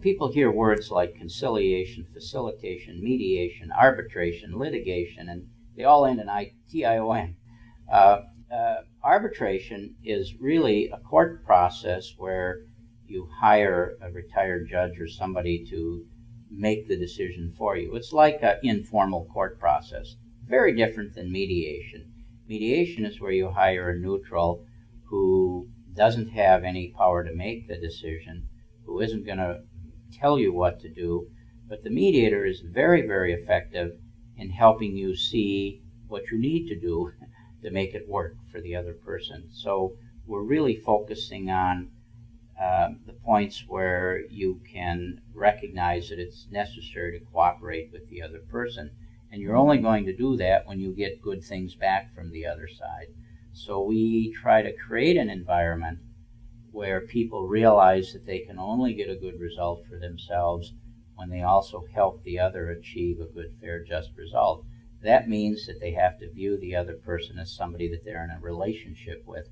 people hear words like conciliation, facilitation, mediation, arbitration, litigation, and they all end in I-T-I-O-N. Arbitration is really a court process where you hire a retired judge or somebody to make the decision for you. It's like an informal court process, very different than mediation. Mediation is where you hire a neutral who doesn't have any power to make the decision, who isn't going to tell you what to do, but the mediator is very, very effective in helping you see what you need to do to make it work for the other person. So we're really focusing on the points where you can recognize that it's necessary to cooperate with the other person. And you're only going to do that when you get good things back from the other side. So we try to create an environment where people realize that they can only get a good result for themselves when they also help the other achieve a good, fair, just result. That means that they have to view the other person as somebody that they're in a relationship with.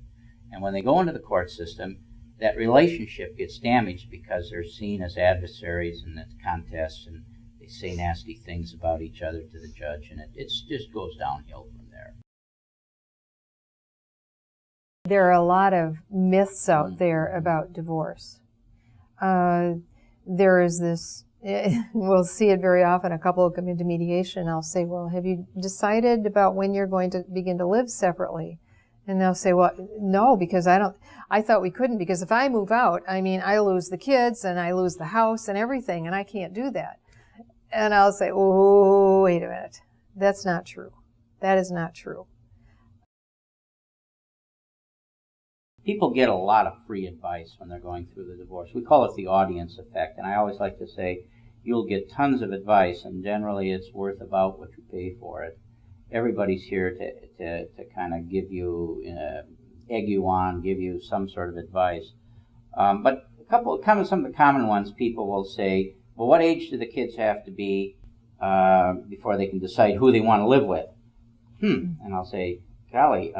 And when they go into the court system, that relationship gets damaged because they're seen as adversaries in the contests, and they say nasty things about each other to the judge, and it just goes downhill from there. There are a lot of myths out there about divorce. There is this, we'll see it very often, a couple will come into mediation, I'll say, well, have you decided about when you're going to begin to live separately? And they'll say, well, no, because I thought we couldn't, because if I move out, I lose the kids and I lose the house and everything, and I can't do that. And I'll say, oh, wait a minute. That's not true. That is not true. People get a lot of free advice when they're going through the divorce. We call it the audience effect, and I always like to say you'll get tons of advice, and generally it's worth about what you pay for it. Everybody's here to kind of give you, egg you on, give you some sort of advice. But some of the common ones, people will say, well, what age do the kids have to be before they can decide who they want to live with? And I'll say, golly,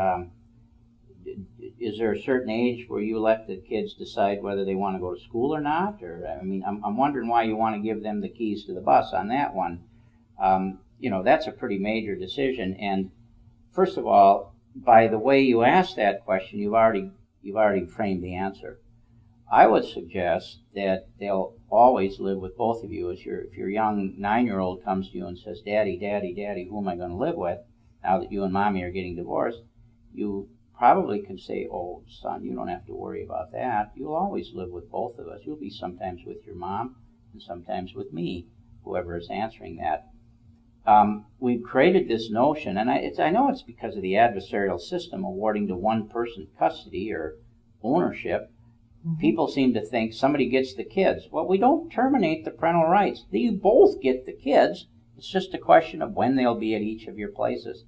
is there a certain age where you let the kids decide whether they want to go to school or not? Or I'm wondering why you want to give them the keys to the bus on that one. That's a pretty major decision. And first of all, by the way you asked that question, you've already framed the answer. I would suggest that they'll always live with both of you. If your young 9-year-old comes to you and says, Daddy, Daddy, Daddy, who am I going to live with now that you and Mommy are getting divorced? You probably can say, oh, son, you don't have to worry about that. You'll always live with both of us. You'll be sometimes with your mom and sometimes with me, whoever is answering that. We've created this notion, and I know it's because of the adversarial system awarding to one person custody or ownership. Mm-hmm. People seem to think somebody gets the kids. Well, we don't terminate the parental rights. You both get the kids. It's just a question of when they'll be at each of your places.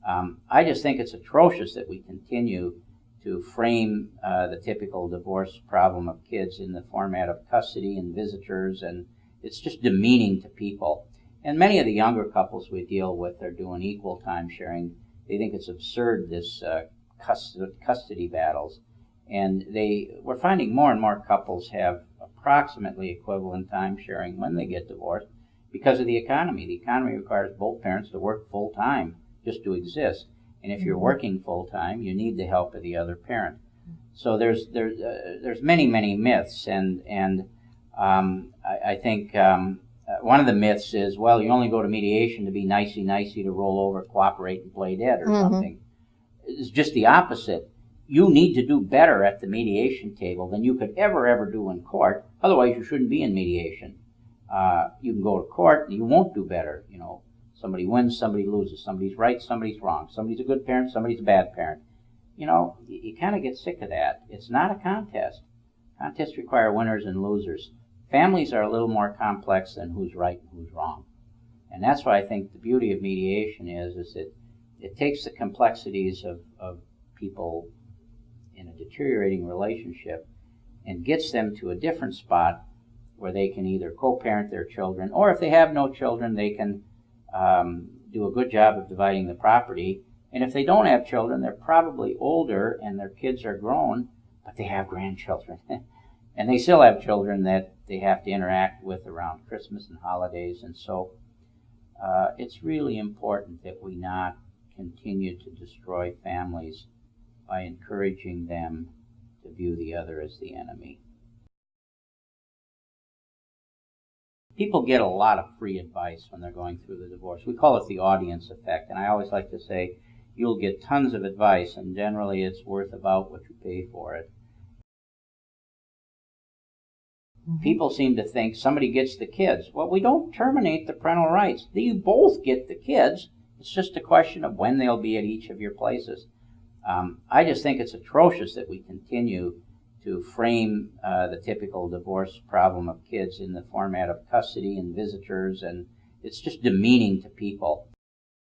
I just think it's atrocious that we continue to frame the typical divorce problem of kids in the format of custody and visitors, and it's just demeaning to people. And many of the younger couples we deal with are doing equal time sharing. They think it's absurd, this custody battles. And we're finding more and more couples have approximately equivalent time sharing when they get divorced because of the economy. The economy requires both parents to work full time just to exist. And if you're working full time, you need the help of the other parent. So there's many, many myths, and I think one of the myths is, well, you only go to mediation to be nicey to roll over, cooperate, and play dead or something. It's just the opposite. You need to do better at the mediation table than you could ever do in court. Otherwise, you shouldn't be in mediation. You can go to court and you won't do better. Somebody wins, somebody loses. Somebody's right, somebody's wrong. Somebody's a good parent, somebody's a bad parent. You kind of get sick of that. It's not a contest. Contests require winners and losers. Families are a little more complex than who's right and who's wrong. And that's why I think the beauty of mediation is that it takes the complexities of people in a deteriorating relationship and gets them to a different spot where they can either co-parent their children, or if they have no children, they can do a good job of dividing the property. And if they don't have children, they're probably older and their kids are grown, but they have grandchildren. And they still have children that they have to interact with around Christmas and holidays. And so it's really important that we not continue to destroy families by encouraging them to view the other as the enemy. People get a lot of free advice when they're going through the divorce. We call it the audience effect, and I always like to say you'll get tons of advice, and generally it's worth about what you pay for it. People seem to think somebody gets the kids. Well, we don't terminate the parental rights. You both get the kids. It's just a question of when they'll be at each of your places. I just think it's atrocious that we continue to frame the typical divorce problem of kids in the format of custody and visitors, and it's just demeaning to people.